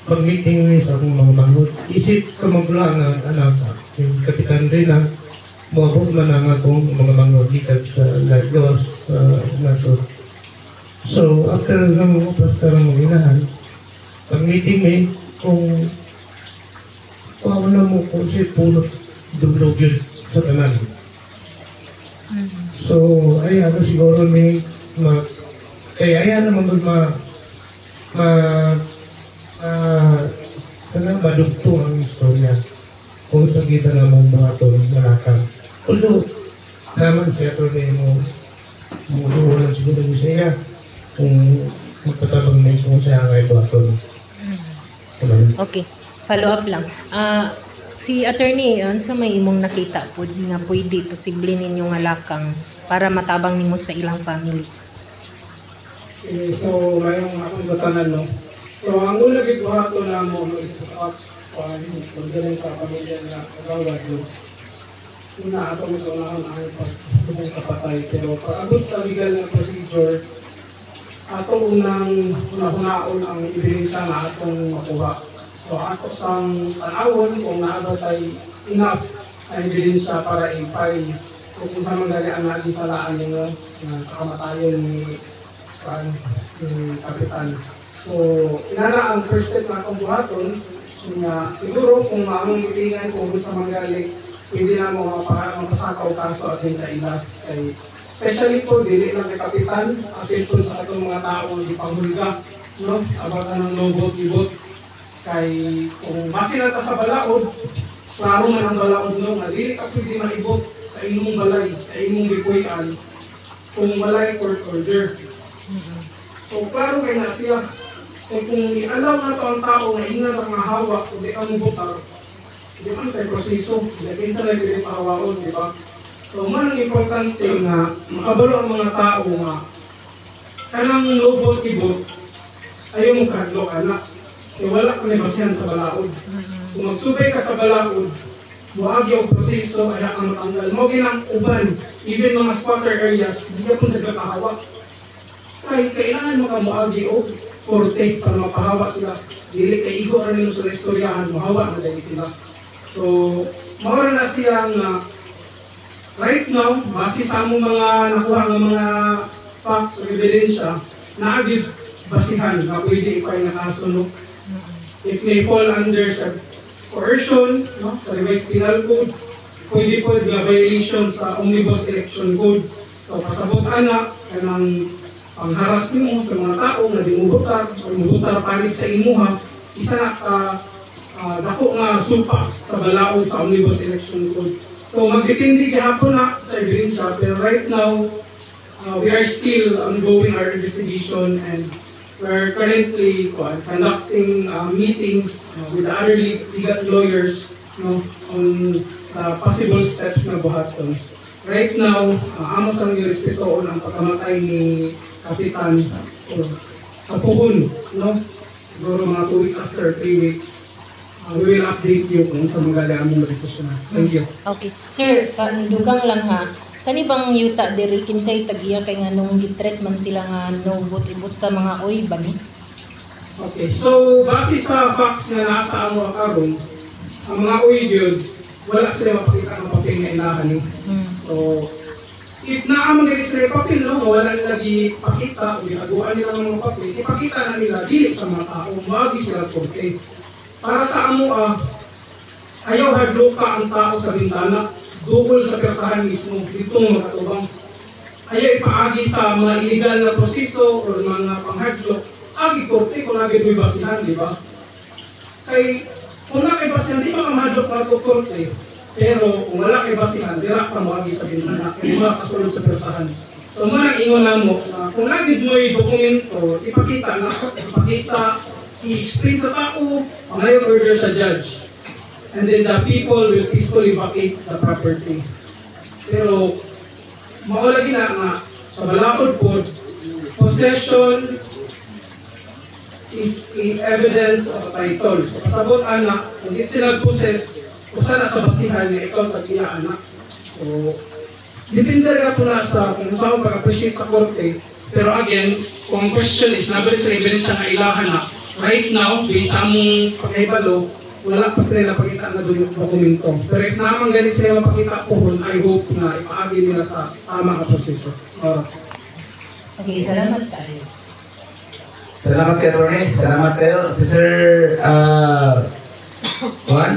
pag-meeting ni sa akong mga manghod. Isip ka magula nga anak, yung kapitan rin na muabot man ang akong mga manghod gikan sa Lagos nasod. So after ng mga pastor ang inahan, pag-meeting ni kung paano mo kung siya pulot dublog yun sa tanan. So ayan na siguro may ayan naman kanang madugto ang istorya kung sa kita naman mga ito malakang. Although, naman siya ito na yung muluhulan siguro ni siya kung magpatabang na kung siya ang ito ito. Okay, follow up lang. Si attorney, sa may imong nakita po nga pwede, posible ninyong alakang para matabang nimo sa ilang family? So, mayroong akong sa tanan, no? So, ang una gitwato na mo, mag-stop pagdaling sa pamilya na kagawad, no? Una, ato mo sa unahon ang pagdaling sa patay. Pero pag-abot sa legal na procedure, atong unang hunaon ang ebidensya na atong makuha. So, ato sang tanawon kung naabatay enough na ebidensya para i-file kung sa mga galian na isalaan nyo sa kamatayon ni kapitan. So, inana ang first step na akong buhaton na siguro kung maamong itingan kung sa mga galing, pwede na mo mapasakaw kaso atin sa ila. Kay, especially po, dili lang kay kapitan, apil po sa atong mga tao di panghulga, no? Abatan ng lobot-ibot. Kay, kung masila ta sa balaod, klaro man ang balaod no, nga dili ka pwede maibot sa imong balay, sa imong bipuyan, kung walay court order. So, klaro kay na siya. Kung i-allow na ito ang tao na ingat ang mahawa, kung di ka mubutar, di man tayo proseso, di kinsa lang hindi pahawaon, di ba? So, man ang importante na makabalo ang mga tao nga kanang lobot-ibot, ayaw mong kadlok anak. Kaya wala ka nabasyan sa balaod. Kung magsubay ka sa balaod, muagi ang proseso, ayaw kang matanggal. Mo ginang uban, even mga squatter areas, hindi ka po sa kakahawa. Kahit kailangan mo ka muagi o korte para mapahawa sila. Dili kay igo rin nilo sa istoryahan, mahawa na dahil sila. So, mawala na siyang right now, base sa among mga nakuha ng mga facts o ebidensya, naagid basihan na pwede ipay na kaso, no? It may fall under sa coercion, no? Sa revised penal code, pwede po na violation sa omnibus election code. So, pasabutan na, kanang pangharas nimo sa mga tao na dimubutar o mubutar panig sa imuha, isa na dako nga supa sa balaod sa omnibus election code. So magdepende gihapon na sa ebidensya, pero right now we are still ongoing our investigation and we are currently conducting meetings with the other legal lawyers, no, on possible steps na buhaton. Right now, amo sa mga respeto ang pagkamatay ni Kapitan sa puhon, no? Siguro mga 2 weeks after 3 weeks, we will update you kung sa mga among resosyon. Thank you. Okay. Sir, dugang lang ha. Kani bang yuta diri kinsay tagiya kay nga nung gitreat man sila nga no ibot sa mga oy ba ni? Okay. So, base sa facts nga nasa amo karon, ang mga oy gyud wala sila mapakita ng papel nga ilahan ni. So, if naamang nila sila papel, no, wala nila ipakita o ginagawa nila ng mga papel, ipakita na nila dili sa mga tao, magi sila korte. Para sa amo, ayaw hadloka ang tao sa bintana, dukol sa pertahan mismo, ditong makatubang. Ayaw ipaagi sa mga illegal na proseso o mga panghadlok, agi korte kung naging may basihan, di ba? Kay, kung nakay basihan, di ba ang hadlok na ito korte? Pero kung wala kay basihan, dira ka mo agi sa bintana, kaya wala kasunod sa pertahan. So manang ingon na mo, kung lagi mo yung dokumento, ipakita, i-explain sa tao, ngayon order sa judge. And then the people will peacefully vacate the property. Pero, maulagi na nga, sa balaod po, possession is evidence of a title. So, kasabot anak, kung di sila possess, kung sana sa basihan niya, ikaw tag-iya anak. So, depende rin po na sa kung saan mo pag-appreciate sa korte. Pero again, kung ang question is, nabali sa evidence na ilahan na, right now, based sa among pagkaibalo, wala pa sila napakita na dokumento. Pero if naman ganit sila mapakita po, I hope na ipaagi nila sa tama ka proseso. Okay, salamat tayo. Salamat kay Ronnie. Salamat kayo. Si Sir Juan.